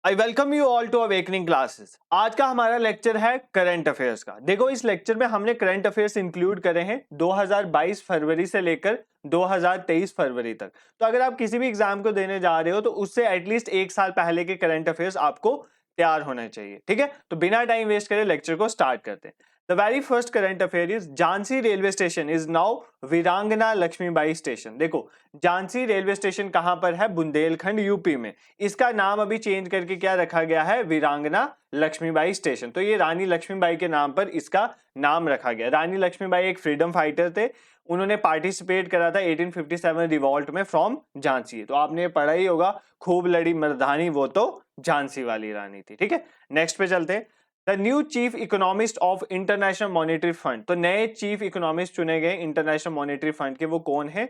I welcome you all to awakening classes. आज का हमारा लेक्चर है करंट अफेयर्स का। देखो, इस लेक्चर में हमने करंट अफेयर्स इंक्लूड करे हैं 2022 फरवरी से लेकर 2023 फरवरी तक। तो अगर आप किसी भी एग्जाम को देने जा रहे हो तो उससे एटलीस्ट एक साल पहले के करंट अफेयर्स आपको तैयार होने चाहिए। ठीक है, तो बिना टाइम वेस्ट करे लेक्चर को स्टार्ट करते हैं। The very first current affair is Jhansi railway station is now वीरांगना लक्ष्मीबाई स्टेशन। देखो, झांसी रेलवे स्टेशन कहां पर है? बुंदेलखंड यूपी में। इसका नाम अभी चेंज करके क्या रखा गया है? वीरांगना लक्ष्मीबाई स्टेशन। तो ये रानी लक्ष्मीबाई के नाम पर इसका नाम रखा गया। रानी लक्ष्मीबाई एक फ्रीडम फाइटर थे। उन्होंने पार्टिसिपेट करा था 1857 रिवॉल्ट में फ्रॉम झांसी। तो आपने पढ़ा ही होगा, खूब लड़ी मर्दानी वो तो झांसी वाली रानी थी। ठीक है, नेक्स्ट पे चलते हैं। The new chief economist of international monetary fund. तो नए चीफ इकोनॉमिस्ट चुने गए इंटरनेशनल मॉनेटरी फंड के, वो कौन है?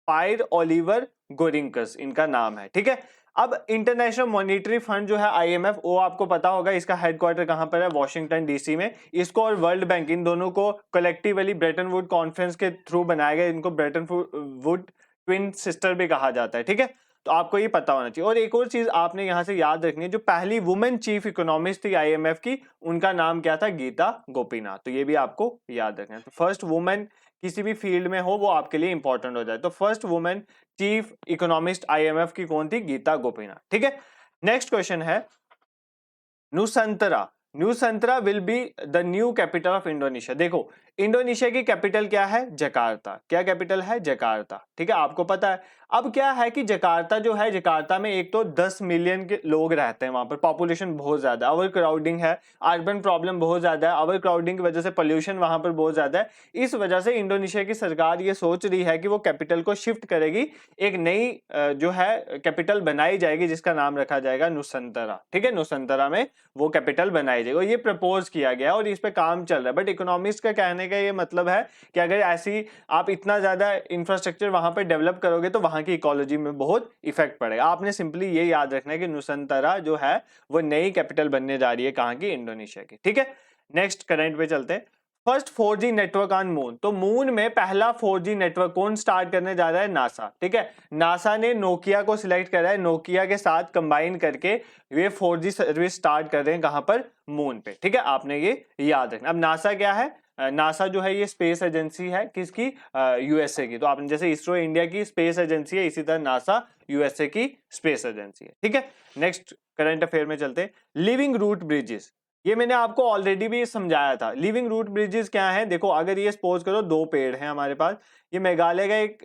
पायर ओलिवर गोरिंकस इनका नाम है। ठीक है, अब इंटरनेशनल मॉनेटरी फंड जो है आईएमएफ, वो आपको पता होगा इसका हेडक्वार्टर कहां पर है? वॉशिंगटन डीसी में। इसको और वर्ल्ड बैंक, इन दोनों को कलेक्टिवली ब्रेटन वुड कॉन्फ्रेंस के थ्रू बनाया गया। इनको ब्रेटन वुड ट्विन सिस्टर भी कहा जाता है। ठीक है, तो आपको ये पता होना चाहिए। और एक और चीज आपने यहां से याद रखनी है, जो पहली वुमेन चीफ इकोनॉमिस्ट थी आईएमएफ की, उनका नाम क्या था? गीता गोपीनाथ। तो ये भी आपको याद रखना है। तो फर्स्ट वुमेन किसी भी फील्ड में हो वो आपके लिए इंपॉर्टेंट हो जाए। तो first women chief economist IMF की कौन थी? गीता गोपीनाथ। ठीक है, नेक्स्ट क्वेश्चन है Nusantara. Nusantara will be the new capital of Indonesia. देखो, इंडोनेशिया की कैपिटल क्या है? जकार्ता। क्या कैपिटल है? जकार्ता। ठीक है, आपको पता है। अब क्या है कि जकार्ता जो है, जकार्ता में एक तो 10 मिलियन के लोग रहते हैं, वहां पर पॉपुलेशन बहुत ज्यादा है, ओवर क्राउडिंग है, अर्बन प्रॉब्लम बहुत ज्यादा है, ओवर क्राउडिंग की वजह से पोल्यूशन वहां पर बहुत ज्यादा है। इस वजह से इंडोनेशिया की सरकार ये सोच रही है कि वो कैपिटल को शिफ्ट करेगी, एक नई जो है कैपिटल बनाई जाएगी जिसका नाम रखा जाएगा नुसंतरा। ठीक है, नुसंतरा में वो कैपिटल बनाई जाएगी। ये प्रपोज किया गया और इस पे काम चल रहा है। बट इकोनॉमिस्ट का कहने का ये मतलब है कि अगर ऐसी आप इतना ज्यादा इंफ्रास्ट्रक्चर वहां पर डेवलप करोगे तो वहां की इकोलॉजी में बहुत इफेक्ट पड़ेगा। आपने सिंपली ये याद रखना है कि नुसंतरा जो है वो नई कैपिटल बनने जा रही है, कहां की? इंडोनेशिया की। ठीक है, नेक्स्ट करंट पे चलते हैं। First 4G network on moon. तो मून में पहला 4G नेटवर्क कौन स्टार्ट करने जा रहा है? नासा। ठीक है, नासा ने नोकिया को सिलेक्ट करा है, नोकिया के साथ कंबाइन करके ये 4G सर्विस स्टार्ट कर रहे हैं। कहां पर? मून पे। ठीक है, आपने ये याद रखना। अब नासा क्या है? नासा जो है ये स्पेस एजेंसी है, किसकी? यूएसए की। तो आपने जैसे इसरो इंडिया की स्पेस एजेंसी है, इसी तरह नासा यूएसए की स्पेस एजेंसी है। ठीक है, नेक्स्ट करंट अफेयर में चलते हैं। Living root bridges. ये मैंने आपको ऑलरेडी भी समझाया था। लिविंग रूट ब्रिजेस क्या है? देखो, अगर ये सपोज करो दो पेड़ हैं हमारे पास, ये मेघालय का एक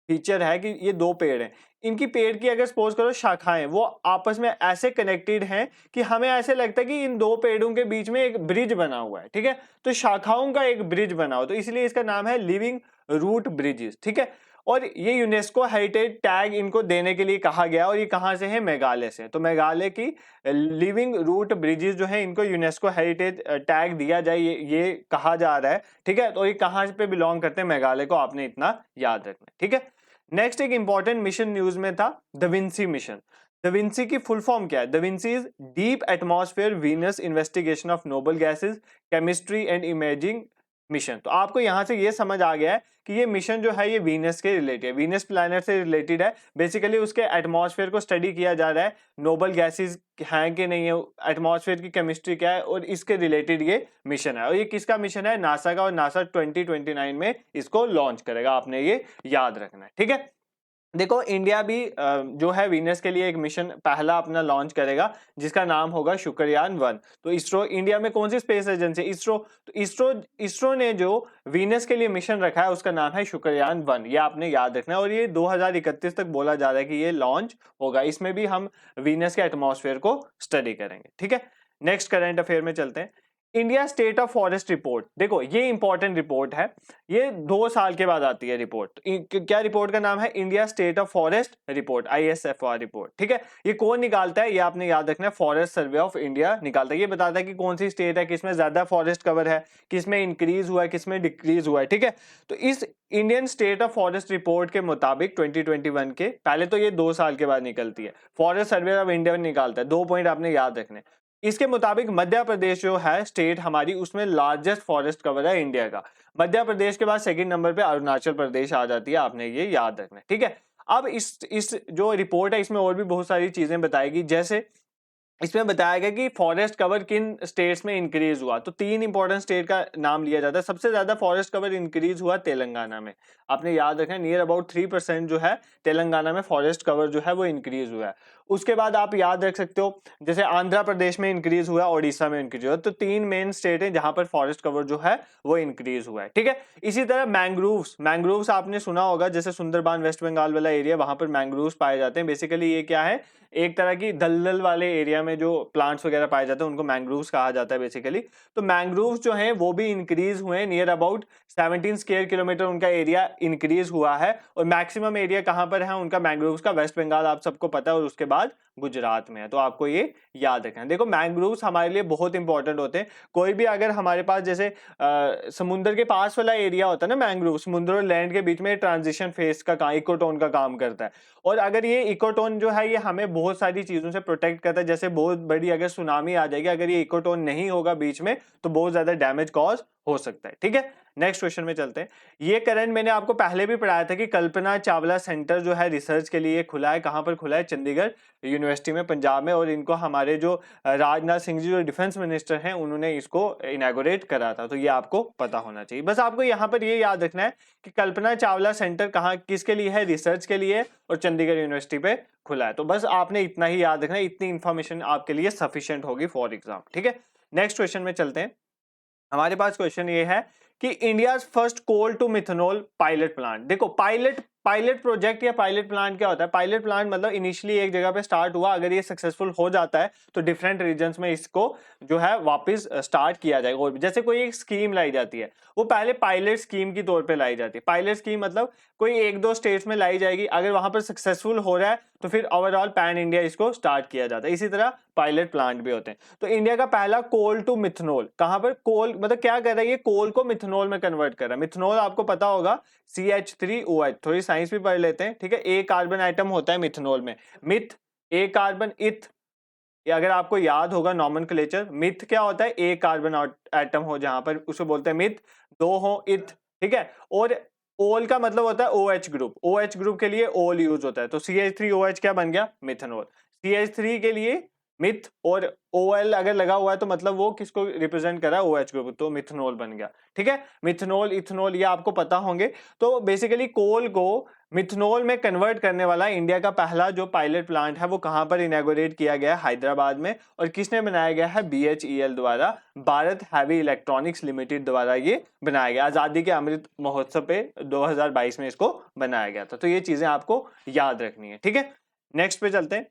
फीचर है कि ये दो पेड़ हैं, इनकी पेड़ की अगर सपोज करो शाखाएं वो आपस में ऐसे कनेक्टेड हैं कि हमें ऐसे लगता है कि इन दो पेड़ों के बीच में एक ब्रिज बना हुआ है। ठीक है, तो शाखाओं का एक ब्रिज बना हो, तो इसलिए इसका नाम है लिविंग रूट ब्रिजेस। ठीक है, और ये यूनेस्को हेरिटेज टैग इनको देने के लिए कहा गया, और ये कहां से है? मेघालय से। तो मेघालय की लिविंग रूट ब्रिजेस जो है इनको यूनेस्को हेरिटेज टैग दिया जाए, ये कहा जा रहा है। ठीक है, तो ये कहां पे बिलोंग करते हैं? मेघालय को, आपने इतना याद रखना है। ठीक है, नेक्स्ट एक इंपॉर्टेंट मिशन न्यूज में था, दविंसी मिशन। दविंसी की फुल फॉर्म क्या है? DAVINCI is deep atmosphere Venus investigation of noble gases chemistry and imaging mission. तो आपको यहां से ये समझ आ गया है कि ये मिशन जो है ये वीनस के रिलेटेड है, वीनस प्लैनेट से रिलेटेड है। बेसिकली उसके एटमॉस्फेयर को स्टडी किया जा रहा है, नोबल गैसेस हैं कि नहीं है, एटमॉस्फेयर की केमिस्ट्री क्या है, और इसके रिलेटेड ये मिशन है। और ये किसका मिशन है? नासा का, और नासा 2029 में इसको लॉन्च करेगा, आपने ये याद रखना है। ठीक है, देखो, इंडिया भी जो है वीनस के लिए एक मिशन पहला अपना लॉन्च करेगा जिसका नाम होगा शुक्रयान 1। तो इसरो, इंडिया में कौन सी स्पेस एजेंसी? इसरो। तो इसरो ने जो वीनस के लिए मिशन रखा है उसका नाम है शुक्रयान 1। ये आपने याद रखना है, और ये 2031 तक बोला जा रहा है कि ये लॉन्च होगा। इसमें भी हम वीनस के एटमॉस्फेयर को स्टडी करेंगे। ठीक है, नेक्स्ट करंट अफेयर में चलते हैं। India state of forest report. देखो, ये इंपॉर्टेंट रिपोर्ट है, ये 2 साल के बाद आती है रिपोर्ट। क्या रिपोर्ट का नाम है? India state of forest report, ISFR report. ठीक है, ये कौन निकालता है? ये आपने याद रखना है, फॉरेस्ट सर्वे ऑफ इंडिया निकालता है। ये बताता है कि कौन सी स्टेट है, किसमें ज्यादा फॉरेस्ट कवर है, किसमें इंक्रीज हुआ है, किसमें डिक्रीज हुआ है। ठीक है, तो इस Indian state of forest report के मुताबिक 2021 के, पहले तो ये 2 साल के बाद निकलती है, फॉरेस्ट सर्वे ऑफ इंडिया निकालता है। 2 पॉइंट आपने याद रखने। इसके मुताबिक मध्य प्रदेश जो है स्टेट हमारी, उसमें लार्जेस्ट फॉरेस्ट कवर है इंडिया का। मध्य प्रदेश के बाद सेकंड नंबर पे अरुणाचल प्रदेश आ जाती है, आपने ये याद रखना है। ठीक है, अब इस जो रिपोर्ट है इसमें और भी बहुत सारी चीजें बताएगी, जैसे इसमें बताया गया कि फॉरेस्ट कवर किन स्टेट्स में इंक्रीज हुआ। तो 3 इंपॉर्टेंट स्टेट का नाम लिया जाता है। सबसे ज्यादा फॉरेस्ट कवर इंक्रीज हुआ तेलंगाना में। आपने याद रखना नियर अबाउट 3% जो है तेलंगाना में फॉरेस्ट कवर जो है वो इंक्रीज हुआ है। उसके बाद आप याद रख सकते हो जैसे आंध्र प्रदेश में इंक्रीज हुआ, ओडिशा में इंक्रीज हुआ। तो 3 मेन स्टेट है जहां पर फॉरेस्ट कवर जो है वो इंक्रीज हुआ है। ठीक है, इसी तरह मैंग्रोव्स आपने सुना होगा, जैसे सुंदरबान वेस्ट बंगाल वाला एरिया, वहां पर मैंग्रोव्स पाए जाते हैं। बेसिकली ये क्या है, एक तरह की दलदल वाले एरिया में जो प्लांट्स वगैरह पाए जाते हैं उनको मैंग्रोव्स कहा जाता है बेसिकली। तो मैंग्रोव्स जो हैं वो भी इंक्रीज हुए हैं, नियर अबाउट 17 स्क्वायर किलोमीटर उनका एरिया इंक्रीज हुआ है। और मैक्सिमम एरिया कहां पर है उनका मैंग्रोव्स का, वेस्ट बंगाल आप सबको पता है, और उसके बाद गुजरात में है। तो आपको ये याद रखना है। देखो मैंग्रोव्स हमारे लिए बहुत इंपॉर्टेंट होते हैं। कोई भी अगर हमारे पास जैसे समुद्र के पास वाला एरिया होता है ना, मैंग्रोव समुद्र और लैंड के बीच में ट्रांजिशन फेस का काम, इकोटोन का काम करता है। और अगर ये इकोटोन जो है ये हमें बहुत सारी चीजों से प्रोटेक्ट करता है। जैसे बहुत बड़ी अगर सुनामी आ जाएगी, अगर ये इकोटोन नहीं होगा बीच में, तो बहुत ज्यादा डैमेज कॉज हो सकता है। ठीक है, नेक्स्ट क्वेश्चन में चलते हैं। ये करंट मैंने आपको पहले भी पढ़ाया था कि कल्पना चावला सेंटर जो है रिसर्च के लिए खुला है। कहां पर खुला है? चंडीगढ़ यूनिवर्सिटी में, पंजाब में। और इनको हमारे जो राजनाथ सिंह जी जो डिफेंस मिनिस्टर हैं उन्होंने इसको इनॉग्रेट करा था। तो ये आपको पता होना चाहिए। बस आपको यहाँ पर ये याद रखना है कि कल्पना चावला सेंटर कहाँ किसके लिए है? रिसर्च के लिए, और चंडीगढ़ यूनिवर्सिटी पे खुला है। तो बस आपने इतना ही याद रखना है, इतनी इंफॉर्मेशन आपके लिए सफिशिएंट होगी फॉर एग्जाम। ठीक है, नेक्स्ट क्वेश्चन में चलते हैं। हमारे पास क्वेश्चन ये है कि India first coal to methanol pilot plant. देखो पायलट प्रोजेक्ट या पायलट प्लांट क्या होता है? पायलट प्लांट मतलब इनिशियली एक जगह पे स्टार्ट हुआ, अगर ये सक्सेसफुल हो जाता है तो डिफरेंट रीजन्स में इसको जो है वापस स्टार्ट किया जाएगा। और जैसे कोई एक स्कीम लाई जाती है, वो पहले पायलट स्कीम की तौर पे लाई जाती है। पायलट स्कीम मतलब कोई 1-2 स्टेट्स में लाई जाएगी, अगर वहां पर सक्सेसफुल हो रहा है तो फिर ओवरऑल पैन इंडिया इसको स्टार्ट किया जाता है। इसी तरह पायलट प्लांट भी होते हैं। तो इंडिया का पहला कोल टू मिथनॉल, कहां पर कोल मतलब क्या कर रहा है? ये कोल को मिथनॉल में कन्वर्ट कर रहा है। मिथनॉल आपको पता होगा CH3OH, थोड़ी साइंस भी पढ़ लेते हैं। ठीक है, एक कार्बन आइटम होता है मिथनॉल में, मिथ, एक कार्बन, इथ। अगर आपको याद होगा नॉमेनक्लेचर, मिथ क्या होता है? एक कार्बन एटम हो जहां पर, उसे बोलते हैं मिथ। दो हो इथ। ठीक है, और ओल का मतलब होता है OH ग्रुप। OH ग्रुप के लिए ओल यूज होता है। तो CH3OH क्या बन गया? मिथनॉल। CH3 के लिए मिथ, और OL अगर लगा हुआ है तो मतलब वो किसको रिप्रेजेंट कर रहा है? OH ग्रुप, तो मिथनॉल बन गया। ठीक है, मिथनॉल, इथनॉल ये आपको पता होंगे। तो बेसिकली कोल को मिथनॉल में कन्वर्ट करने वाला इंडिया का पहला जो पायलट प्लांट है वो कहां पर इनॉग्रेट किया गया है? हैदराबाद में। और किसने बनाया गया है? BHEL द्वारा, भारत हैवी इलेक्ट्रॉनिक्स लिमिटेड द्वारा ये बनाया गया। आजादी के अमृत महोत्सव पे 2022 में इसको बनाया गया था। तो ये चीजें आपको याद रखनी है। ठीक है, नेक्स्ट पे चलते हैं।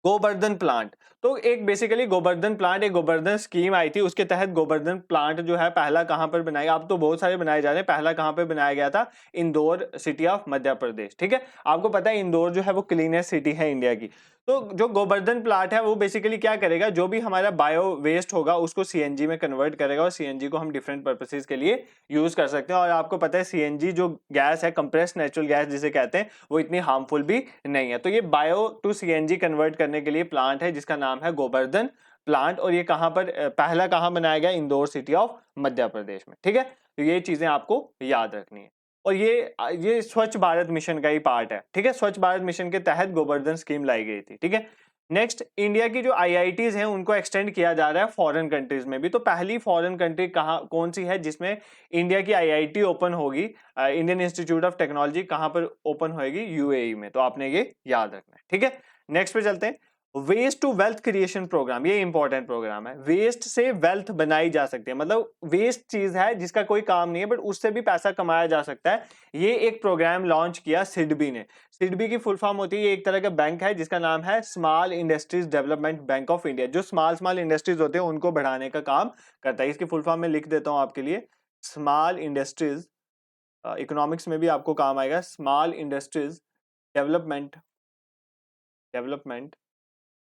गोवर्धन प्लांट, तो एक बेसिकली गोवर्धन प्लांट, एक गोवर्धन स्कीम आई थी, उसके तहत गोवर्धन प्लांट जो है पहला कहां पर बनाया? अब तो बहुत सारे बनाए जा रहे हैं। पहला कहां पर बनाया गया था? Indore city of Madhya Pradesh. ठीक है, आपको पता है इंदौर जो है वो क्लीनेस्ट सिटी है इंडिया की। तो जो गोवर्धन प्लांट है वो बेसिकली क्या करेगा? जो भी हमारा बायो वेस्ट होगा उसको CNG में कन्वर्ट करेगा, और CNG को हम डिफरेंट पर्पसेस के लिए यूज कर सकते हैं। और आपको पता है CNG जो गैस है, कंप्रेस्ड नेचुरल गैस जिसे कहते हैं, वो इतनी हार्मफुल भी नहीं है। तो ये बायो टू CNG कन्वर्ट करने के लिए प्लांट है जिसका नाम है गोवर्धन प्लांट। और ये कहां पर पहला कहां बनाया गया? इंदौर सिटी ऑफ मध्य प्रदेश में। ठीक है, तो ये चीजें आपको याद रखनी है। और ये स्वच्छ भारत मिशन का ही पार्ट है। ठीक है, स्वच्छ भारत मिशन के तहत गोवर्धन स्कीम लाई गई थी। ठीक है, नेक्स्ट, इंडिया की जो IITs हैं उनको एक्सटेंड किया जा रहा है फॉरेन कंट्रीज में भी। तो पहली फॉरेन कंट्री कौन सी है जिसमें इंडिया की IIT ओपन होगी? इंडियन इंस्टीट्यूट ऑफ टेक्नोलॉजी कहां पर ओपन होगी? UAE में। तो आपने ये याद रखना है। ठीक है, नेक्स्ट पे चलते हैं। Waste to wealth creation program, ये इंपॉर्टेंट प्रोग्राम है। वेस्ट से वेल्थ बनाई जा सकती है, मतलब वेस्ट चीज है जिसका कोई काम नहीं है बट उससे भी पैसा कमाया जा सकता है। ये एक प्रोग्राम लॉन्च किया सिडबी ने। सिडबी की फुल फॉर्म होती है, ये एक तरह का बैंक है जिसका नाम है small industries development bank of India. जो स्मॉल इंडस्ट्रीज होते हैं उनको बढ़ाने का काम करता है। इसकी फुल फॉर्म में लिख देता हूं आपके लिए, स्मॉल इंडस्ट्रीज, इकोनॉमिक्स में भी आपको काम आएगा, small industries development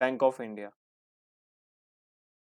bank of India,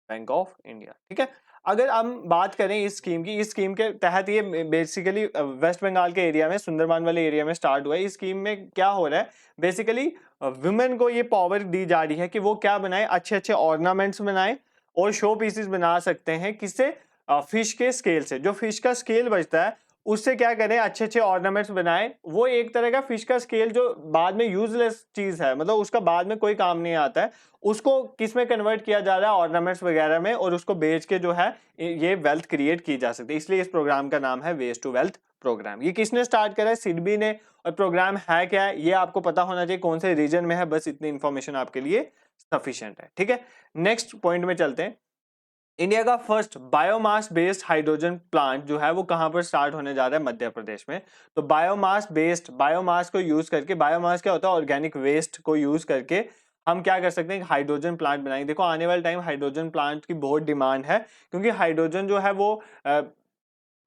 bank of India. ठीक है, अगर हम बात करें इस स्कीम की, इस स्कीम के तहत ये बेसिकली वेस्ट बंगाल के एरिया में, सुंदरबान वाले एरिया में स्टार्ट हुआ है। इस स्कीम में क्या हो रहा है? बेसिकली वुमेन को ये पावर दी जा रही है कि वो क्या बनाए? अच्छे अच्छे ऑर्नामेंट्स बनाए और शो पीसेस बना सकते हैं। किससे? फिश के स्केल से। जो फिश का स्केल बचता है उससे क्या करें, अच्छे अच्छे ऑर्नामेंट्स बनाएं। वो एक तरह का फिश का स्केल जो बाद में यूजलेस चीज है, मतलब उसका बाद में कोई काम नहीं आता है, उसको किस में कन्वर्ट किया जा रहा है, ऑर्नामेंट्स वगैरह में, और उसको बेच के जो है ये वेल्थ क्रिएट की जा सकती है। इसलिए इस प्रोग्राम का नाम है वेस्ट टू वेल्थ प्रोग्राम। ये किसने स्टार्ट करा है? सिडबी ने। और प्रोग्राम है क्या है ये आपको पता होना चाहिए, कौन से रीजन में है, बस इतनी इंफॉर्मेशन आपके लिए सफिशिएंट है। ठीक है, नेक्स्ट पॉइंट में चलते हैं। इंडिया का first biomass based hydrogen plant जो है वो कहां पर स्टार्ट होने जा रहा है? मध्य प्रदेश में। तो बायोमास को यूज करके, बायोमास क्या होता है? ऑर्गेनिक वेस्ट को यूज करके हम क्या कर सकते हैं? हाइड्रोजन प्लांट बनाएंगे। देखो आने वाले टाइम हाइड्रोजन प्लांट की बहुत डिमांड है, क्योंकि हाइड्रोजन जो है वो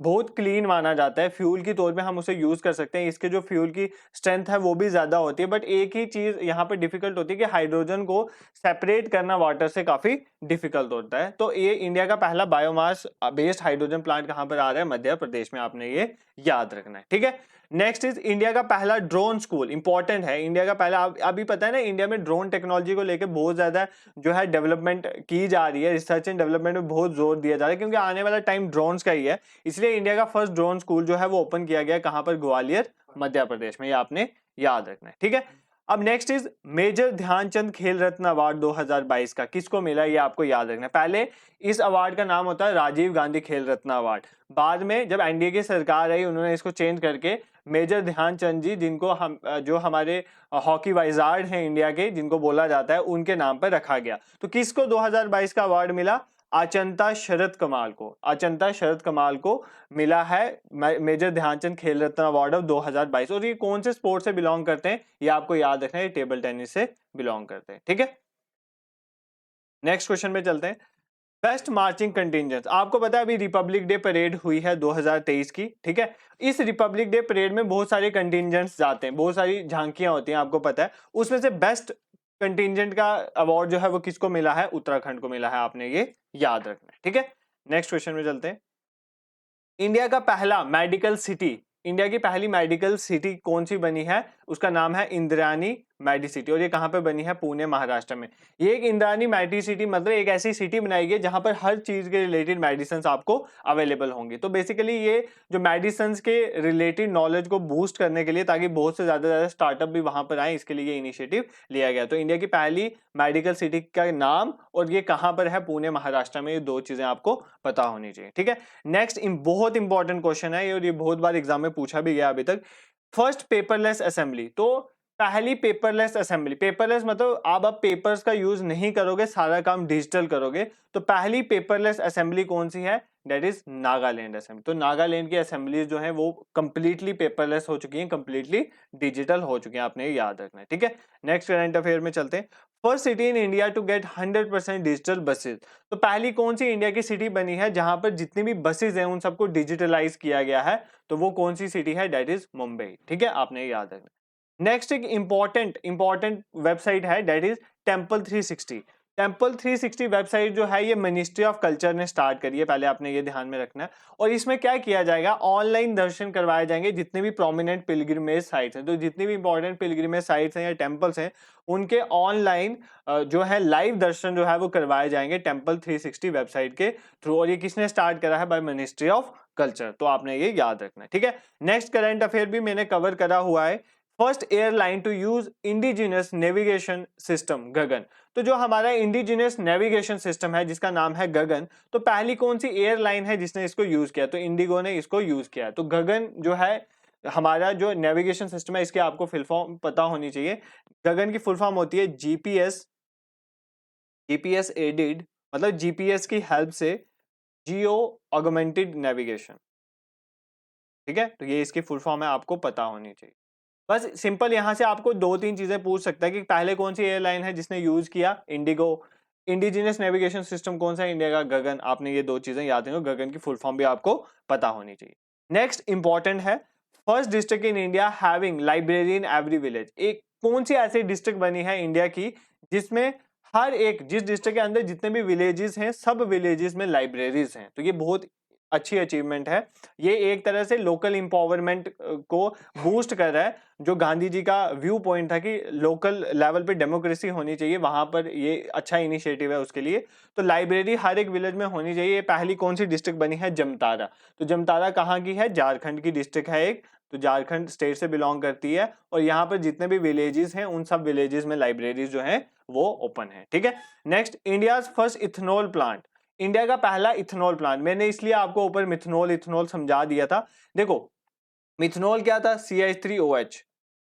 बहुत क्लीन माना जाता है, फ्यूल की तौर पे हम उसे यूज कर सकते हैं। इसके जो फ्यूल की स्ट्रेंथ है वो भी ज्यादा होती है, बट एक ही चीज यहाँ पे डिफिकल्ट होती है कि हाइड्रोजन को सेपरेट करना वाटर से काफी डिफिकल्ट होता है। तो ये इंडिया का पहला बायोमास बेस्ड हाइड्रोजन प्लांट कहाँ पर आ रहा है? मध्य प्रदेश में, आपने ये याद रखना है। ठीक है, नेक्स्ट इज इंडिया का पहला ड्रोन स्कूल। इंपॉर्टेंट है, इंडिया का पहला, अभी पता है ना इंडिया में ड्रोन टेक्नोलॉजी को लेकर बहुत ज्यादा जो है डेवलपमेंट की जा रही है, रिसर्च एंड डेवलपमेंट में बहुत जोर दिया जा रहा है, क्योंकि आने वाला टाइम ड्रोन्स का ही है। इसलिए इंडिया का फर्स्ट ड्रोन स्कूल जो है वो ओपन किया गया कहां पर? ग्वालियर, मध्य प्रदेश में। ये आपने याद रखना है। ठीक है, अब नेक्स्ट इज मेजर ध्यानचंद खेल रत्न अवार्ड 2022 का किसको मिला? ये आपको याद रखना है। पहले इस अवार्ड का नाम होता है राजीव गांधी खेल रत्न अवार्ड। बाद में जब एनडीए की सरकार आई, उन्होंने इसको चेंज करके मेजर ध्यानचंद जी, जिनको हम जो हमारे हॉकी वाइजार्ड हैं इंडिया के, जिनको बोला जाता है, उनके नाम पर रखा गया। तो किसको 2022 का अवार्ड मिला? अचंता शरद कमाल को। अचंता शरद कमाल को मिला है मेजर ध्यानचंद खेल रत्न अवार्ड ऑफ 2022। और ये कौन से स्पोर्ट से बिलोंग करते हैं? ये आपको याद रखना है, टेबल टेनिस से बिलोंग करते हैं। ठीक है, नेक्स्ट क्वेश्चन में चलते हैं। Best marching contingent. आपको पता है अभी रिपब्लिक डे परेड हुई है 2023 की। ठीक है, इस रिपब्लिक डे परेड में बहुत सारे कंटिजेंट्स जाते हैं, बहुत सारी झांकियां होती हैं, आपको पता है। उसमें से बेस्ट कंटिजेंट का अवार्ड जो है वो किसको मिला है? उत्तराखंड को मिला है, आपने ये याद रखना है। ठीक है, नेक्स्ट क्वेश्चन में चलते हैं। इंडिया का पहला मेडिकल सिटी, इंडिया की पहली मेडिकल सिटी कौन सी बनी है? उसका नाम है इंद्रायणी मेडी सिटी, और ये कहां पे बनी है? पुणे, महाराष्ट्र में। ये एक इंद्रायणी मेडी सिटी मतलब एक ऐसी सिटी बनाई गई जहां पर हर चीज के रिलेटेड मेडिसिन आपको अवेलेबल होंगी। तो बेसिकली ये जो मेडिसिन के रिलेटेड नॉलेज को बूस्ट करने के लिए, ताकि बहुत से ज्यादा स्टार्टअप भी वहां पर आए, इसके लिए ये इनिशिएटिव लिया गया। तो इंडिया की पहली मेडिकल सिटी का नाम और ये कहां पर है? पुणे, महाराष्ट्र में। ये दो चीजें आपको पता होनी चाहिए। ठीक है, नेक्स्ट बहुत इंपॉर्टेंट क्वेश्चन है और ये बहुत बार एग्जाम में पूछा भी गया अभी तक। First paperless assembly. तो पहली पेपरलेस असेंबली, पेपरलेस मतलब आप अब पेपर्स का यूज नहीं करोगे, सारा काम डिजिटल करोगे। तो पहली पेपरलेस असेंबली कौन सी है? That is Nagaland assembly. तो नागालैंड की असेंबलीज जो है वो कंप्लीटली पेपरलेस हो चुकी हैं, कंप्लीटली डिजिटल हो चुकी हैं, आपने ये याद रखना है। ठीक है, नेक्स्ट करंट अफेयर में चलते हैं। First city in India to get 100% digital buses. तो पहली कौन सी इंडिया की सिटी बनी है जहां पर जितनी भी बसेज हैं उन सबको डिजिटलाइज किया गया है? तो वो कौन सी सिटी है? That is Mumbai. ठीक है, आपने ये याद रखना। नेक्स्ट एक इंपॉर्टेंट वेबसाइट है, that is temple 360। Temple 360 website जो है ये मिनिस्ट्री ऑफ कल्चर ने स्टार्ट करी है, पहले आपने ये ध्यान में रखना है। और इसमें क्या किया जाएगा? ऑनलाइन दर्शन करवाए जाएंगे जितने भी प्रोमिनेंट पिलग्रिमेज साइट्स हैं। तो जितनी भी इंपॉर्टेंट पिलग्रिमेज साइट्स हैं या टेम्पल्स हैं, उनके ऑनलाइन जो है लाइव दर्शन जो है वो करवाए जाएंगे टेम्पल 360 वेबसाइट के थ्रू। और ये किसने स्टार्ट करा है? By ministry of culture. तो आपने ये याद रखना है। ठीक है, नेक्स्ट करंट अफेयर भी मैंने कवर करा हुआ है। First airline to use indigenous navigation system Gagan. तो जो हमारा इंडिजिनस नेविगेशन सिस्टम है जिसका नाम है गगन, तो पहली कौन सी एयरलाइन है जिसने इसको यूज किया? तो इंडिगो ने इसको यूज किया। तो गगन जो है हमारा जो नेविगेशन सिस्टम है, इसके आपको फुल फॉर्म पता होनी चाहिए। गगन की फुल फॉर्म होती है जीपीएस एडेड, मतलब जीपीएस की हेल्प से जियो ऑगमेंटेड नेविगेशन। ठीक है, तो ये इसकी फुल फॉर्म है, आपको पता होनी चाहिए। बस सिंपल यहां से आपको दो तीन चीजें पूछ सकता है कि पहले कौन सी एयरलाइन है जिसने यूज किया? इंडिगो। इंडिजिनस नेविगेशन सिस्टम कौन सा है? इंडिया का गगन। आपने ये दो चीजें याद रखो, गगन की फुल फॉर्म भी आपको पता होनी चाहिए। नेक्स्ट इंपॉर्टेंट है, first district in India having library in every village. एक कौन सी ऐसी डिस्ट्रिक्ट बनी है इंडिया की जिसमें हर एक, जिस डिस्ट्रिक्ट के अंदर जितने भी विलेजेस हैं, सब विलेजेस में लाइब्रेरीज हैं? तो ये बहुत अच्छी अचीवमेंट है। ये एक तरह से लोकल एम्पावरमेंट को बूस्ट कर रहा है, जो गांधी जी का व्यू पॉइंट था कि लोकल लेवल पे डेमोक्रेसी होनी चाहिए, वहां पर ये अच्छा इनिशिएटिव है उसके लिए। तो लाइब्रेरी हर एक विलेज में होनी चाहिए। ये पहली कौन सी डिस्ट्रिक्ट बनी है? जमतारा। तो जमतारा कहाँ की है? झारखंड की डिस्ट्रिक्ट है एक, तो झारखंड स्टेट से बिलोंग करती है। और यहाँ पर जितने भी विलेजेस हैं उन सब विलेजेस में लाइब्रेरीज जो है वो ओपन है। ठीक है। Next, India first ethanol plant. India का पहला इथेनॉल प्लांट, मैंने इसलिए आपको ऊपर मिथनॉल इथेनॉल समझा दिया था। देखो मिथनॉल क्या था? CH3OH।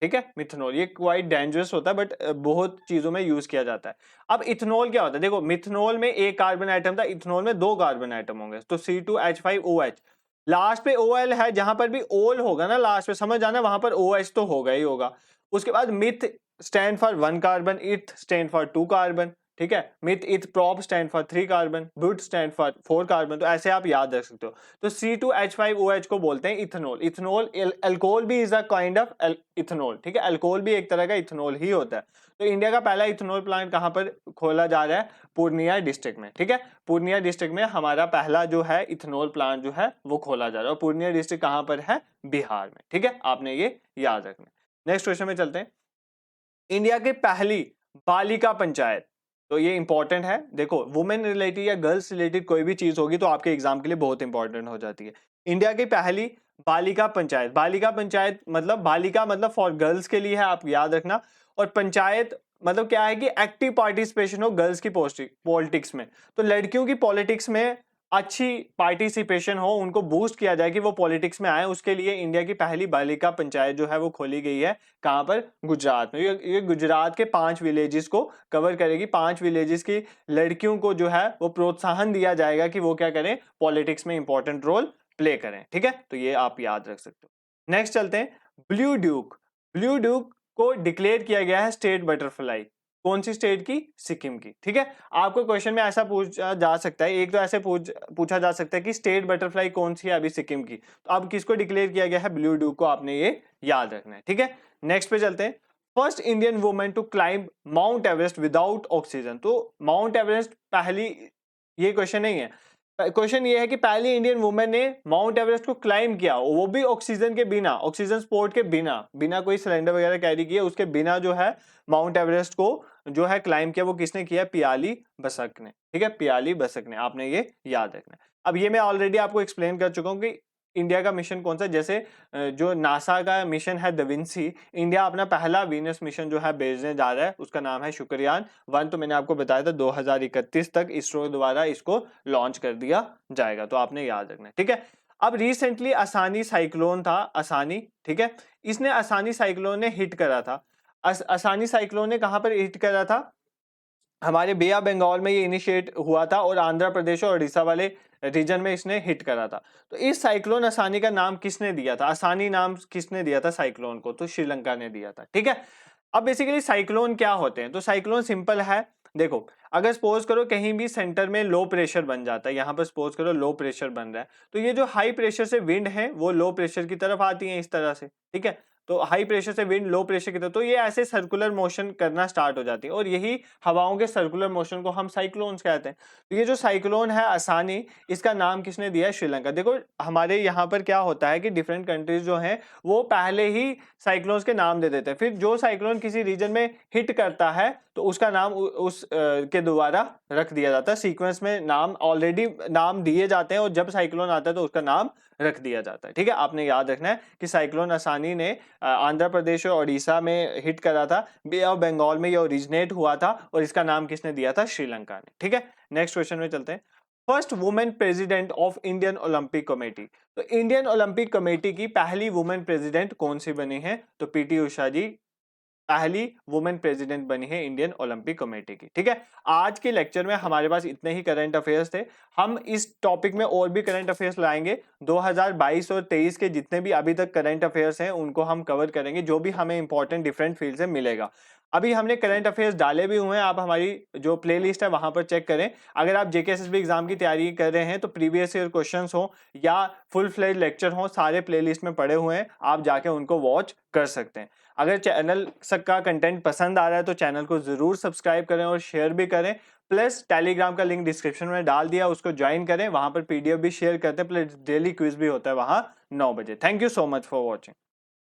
ठीक है, मिथनॉल ये क्वाइट डेंजरस होता है, बट बहुत चीजों में यूज किया जाता है। अब इथेनॉल क्या होता है? देखो मिथनॉल में एक कार्बन आइटम था, इथेनॉल में दो कार्बन आइटम होंगे, तो C2H5OH। लास्ट पे OL है, जहां पर भी ओल होगा ना लास्ट पे, समझ आना वहां पर OH तो होगा ही होगा। उसके बाद मिथ स्टैंड फॉर 1 कार्बन, इथ स्टैंड फॉर 2 कार्बन। ठीक है, मिथ इथ prop stand for 3 carbon, boot stand for 4 carbon. तो ऐसे आप याद रख सकते हो। तो C2H5OH को बोलते हैं इथेनॉल। इथेनॉल अल्कोहल भी is a kind of ethanol. ठीक है, अल्कोहल भी एक तरह का इथेनॉल ही होता है। तो इंडिया का पहला इथेनॉल प्लांट कहां पर खोला जा रहा है? पूर्णिया डिस्ट्रिक्ट में। ठीक है, पूर्णिया डिस्ट्रिक्ट में हमारा पहला जो है इथेनॉल प्लांट जो है वो खोला जा रहा है। और पूर्णिया डिस्ट्रिक्ट कहां पर है? बिहार में। ठीक है, आपने ये याद रखना। नेक्स्ट क्वेश्चन में चलते हैं। इंडिया की पहली बालिका पंचायत, तो ये इंपॉर्टेंट है। देखो वुमेन रिलेटेड या गर्ल्स रिलेटेड कोई भी चीज होगी तो आपके एग्जाम के लिए बहुत इंपॉर्टेंट हो जाती है। इंडिया की पहली बालिका पंचायत। बालिका पंचायत मतलब, बालिका मतलब फॉर गर्ल्स के लिए है, आप याद रखना। और पंचायत मतलब क्या है कि एक्टिव पार्टिसिपेशन हो गर्ल्स की पॉलिटिक्स में। तो लड़कियों की पॉलिटिक्स में अच्छी पार्टिसिपेशन हो, उनको बूस्ट किया जाए कि वो पॉलिटिक्स में आए, उसके लिए इंडिया की पहली बालिका पंचायत जो है वो खोली गई है। कहां पर? गुजरात में। ये गुजरात के 5 विलेजेस को कवर करेगी। 5 विलेजेस की लड़कियों को जो है वो प्रोत्साहन दिया जाएगा कि वो क्या करें? पॉलिटिक्स में इंपॉर्टेंट रोल प्ले करें। ठीक है, तो ये आप याद रख सकते हो। नेक्स्ट चलते हैं, ब्लू ड्यूक। ब्लू ड्यूक को डिक्लेयर किया गया है स्टेट बटरफ्लाई। कौन सी स्टेट की? सिक्किम की। ठीक है, आपको क्वेश्चन में ऐसा पूछा जा सकता है, एक तो ऐसे पूछा जा सकता है कि स्टेट बटरफ्लाई कौन सी है अभी सिक्किम की, तो अब किसको डिक्लेयर किया गया है? ब्लू ड्यूक को, आपने ये याद रखना है। ठीक है, नेक्स्ट पे चलते हैं। First Indian women to climb mount Everest without oxygen. तो माउंट एवरेस्ट पहली, ये क्वेश्चन नहीं है, क्वेश्चन ये है कि पहली इंडियन वुमेन ने माउंट एवरेस्ट को क्लाइम किया, वो भी ऑक्सीजन के बिना, ऑक्सीजन सपोर्ट के बिना, बिना कोई सिलेंडर वगैरह कैरी किए, उसके बिना जो है माउंट एवरेस्ट को जो है क्लाइम किया। वो किसने किया? पियाली बसक ने। ठीक है, पियाली बसक ने, आपने ये याद रखना है। अब ये मैं ऑलरेडी आपको एक्सप्लेन कर चुका हूं कि इंडिया का मिशन कौन सा, जैसे जो नासा का मिशन है दा विंसी, इंडिया अपना पहला वीनस मिशन जो है भेजने जा रहा है, उसका नाम है शुक्रयान 1। तो मैंने आपको बताया था 2031 तक इसरो द्वारा इसको लॉन्च कर दिया जाएगा, तो आपने याद रखना है। ठीक है, अब रिसेंटली असानी साइक्लोन था, असानी। ठीक है, इसने असानी साइक्लोन ने हिट करा था। असानी साइक्लोन ने कहां पर हिट करा था? हमारे बे ऑफ बंगाल में ये इनिशिएट हुआ था और आंध्र प्रदेश और उड़ीसा वाले रीजन में इसने हिट करा था। तो इस साइक्लोन असानी का नाम किसने दिया था? असानी नाम किसने दिया था साइक्लोन को? तो श्रीलंका ने दिया था। ठीक है, अब बेसिकली साइक्लोन क्या होते हैं? तो साइक्लोन सिंपल है। देखो अगर सपोज करो कहीं भी सेंटर में लो प्रेशर बन जाता है, यहां पर सपोज करो लो प्रेशर बन रहा है, तो ये जो हाई प्रेशर से विंड है वो लो प्रेशर की तरफ आती है इस तरह से। ठीक है, तो हाई प्रेशर से विंड लो प्रेशर की तरफ, तो ये ऐसे सर्कुलर मोशन करना स्टार्ट हो जाती है और यही हवाओं के सर्कुलर मोशन को हम साइक्लोन्स कहते हैं। तो ये जो साइक्लोन है असानी, इसका नाम किसने दिया है? श्रीलंका। देखो हमारे यहाँ पर क्या होता है कि डिफरेंट कंट्रीज जो हैं वो पहले ही साइक्लोन्स के नाम दे देते हैं, फिर जो साइक्लोन किसी रीजन में हिट करता है तो उसका नाम उस के द्वारा रख दिया जाता है। सीक्वेंस में नाम ऑलरेडी नाम दिए जाते हैं और जब साइक्लोन आता है तो उसका नाम रख दिया जाता है। ठीक है, आपने याद रखना है कि साइक्लोन असानी ने आंध्र प्रदेश और ओडिशा में हिट करा था, बे ऑफ बंगाल में ये ओरिजिनेट हुआ था और इसका नाम किसने दिया था? श्रीलंका ने। ठीक है, नेक्स्ट क्वेश्चन में चलते हैं। First women president of Indian Olympic committee. तो इंडियन ओलंपिक कमेटी की पहली वुमेन प्रेसिडेंट कौन सी बनी है? तो पीटी उषा जी पहली वुमेन प्रेसिडेंट बनी है इंडियन ओलंपिक कमेटी की। ठीक है, आज के लेक्चर में हमारे पास इतने ही करंट अफेयर्स थे। हम इस टॉपिक में और भी करंट अफेयर्स लाएंगे। 2022 और 23 के जितने भी अभी तक करंट अफेयर्स हैं उनको हम कवर करेंगे, जो भी हमें इंपॉर्टेंट डिफरेंट फील्ड से मिलेगा। अभी हमने करंट अफेयर्स डाले भी हुए हैं, आप हमारी जो प्लेलिस्ट है वहां पर चेक करें। अगर आप जेकेएसएसबी एग्जाम की तैयारी कर रहे हैं तो प्रीवियस ईयर क्वेश्चंस हो या फुल फ्लेज लेक्चर हो, सारे प्लेलिस्ट में पड़े हुए हैं, आप जाके उनको वॉच कर सकते हैं। अगर चैनल तक का कंटेंट पसंद आ रहा है तो चैनल को जरूर सब्सक्राइब करें और शेयर भी करें। प्लस टेलीग्राम का लिंक डिस्क्रिप्शन में डाल दिया, उसको ज्वाइन करें, वहां पर पीडीएफ भी शेयर करते हैं, प्लस डेली क्विज भी होता है वहां 9 बजे। Thank you so much for watching.